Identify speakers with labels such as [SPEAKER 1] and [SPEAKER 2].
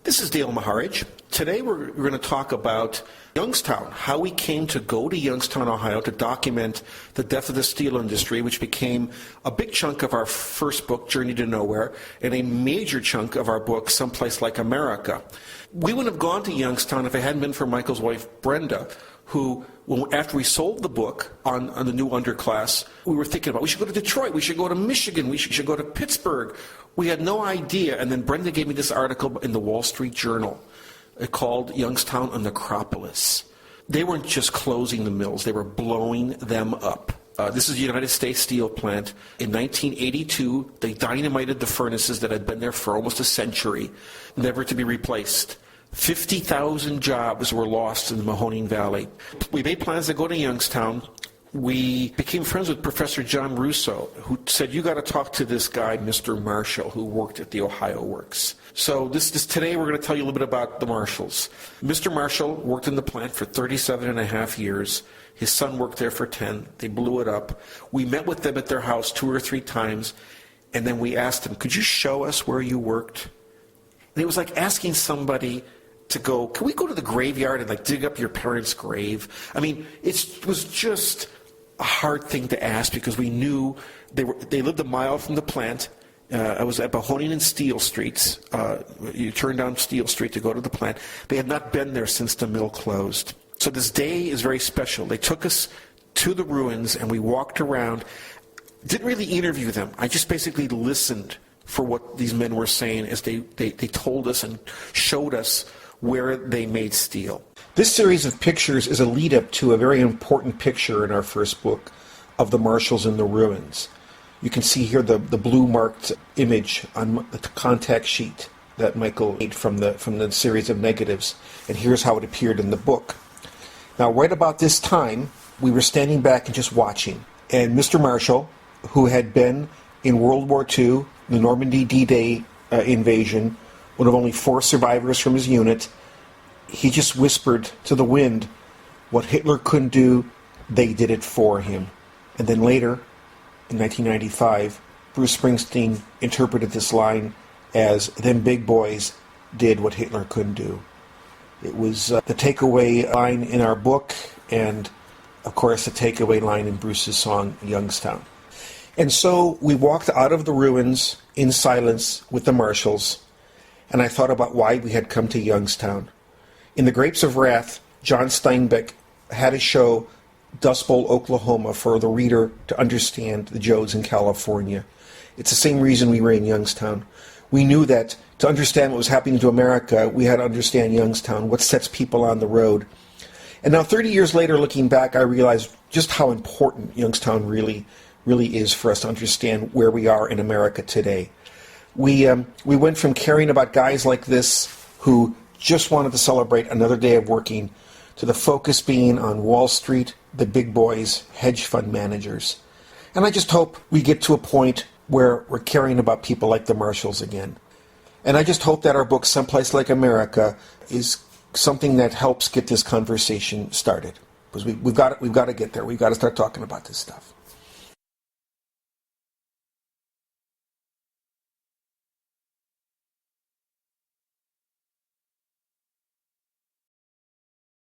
[SPEAKER 1] This is Dale Maharidge. Today we're going to talk about Youngstown, how we came to go to Youngstown, Ohio to document the death of the steel industry, which became a big chunk of our first book, Journey to Nowhere, and a major chunk of our book, Someplace Like America. We wouldn't have gone to Youngstown if it hadn't been for Michael's wife, Brenda, who, after we sold the book on the new underclass, we were thinking about, we should go to Detroit, we should go to Michigan, we should go to Pittsburgh. We had no idea, and then Brenda gave me this article in the Wall Street Journal called Youngstown, a Necropolis. They weren't just closing the mills, they were blowing them up. This is the United States Steel Plant. In 1982, they dynamited the furnaces that had been there for almost a century, never to be replaced. 50,000 jobs were lost in the Mahoning Valley. We made plans to go to Youngstown. We became friends with Professor John Russo, who said, you got to talk to this guy, Mr. Marshall, who worked at the Ohio Works. So today we're going to tell you a little bit about the Marshalls. Mr. Marshall worked in the plant for 37 and a half years. His son worked there for 10. They blew it up. We met with them at their house 2 or 3 times, and then we asked them, could you show us where you worked? And it was like asking somebody to go, can we go to the graveyard and dig up your parents' grave? I mean, it was just a hard thing to ask because we knew they lived a mile from the plant. I was at Mahoning and Steel Streets. You turn down Steel Street to go to the plant. They had not been there since the mill closed. So this day is very special. They took us to the ruins and we walked around. Didn't really interview them. I just basically listened for what these men were saying as they told us and showed us where they made steel. This series of pictures is a lead-up to a very important picture in our first book of the Marshalls in the ruins. You can see here the blue-marked image on the contact sheet that Michael made from the series of negatives, and here's how it appeared in the book. Now, right about this time, we were standing back and just watching, and Mr. Marshall, who had been in World War II, the Normandy D-Day invasion, one of only 4 survivors from his unit, he just whispered to the wind, what Hitler couldn't do, they did it for him. And then later, in 1995, Bruce Springsteen interpreted this line as, them big boys did what Hitler couldn't do. It was the takeaway line in our book, and of course the takeaway line in Bruce's song, Youngstown. And so we walked out of the ruins in silence with the Marshalls, and I thought about why we had come to Youngstown. In The Grapes of Wrath, John Steinbeck had a show, Dust Bowl, Oklahoma, for the reader to understand the Joes in California. It's the same reason we were in Youngstown. We knew that to understand what was happening to America, we had to understand Youngstown, what sets people on the road. And now 30 years later, looking back, I realized just how important Youngstown really is for us to understand where we are in America today. We went from caring about guys like this who just wanted to celebrate another day of working to the focus being on Wall Street, the big boys, hedge fund managers. And I just hope we get to a point where we're caring about people like the Marshalls again. And I just hope that our book, Someplace Like America, is something that helps get this conversation started. Because we've got to get there. We've got to start talking about this stuff.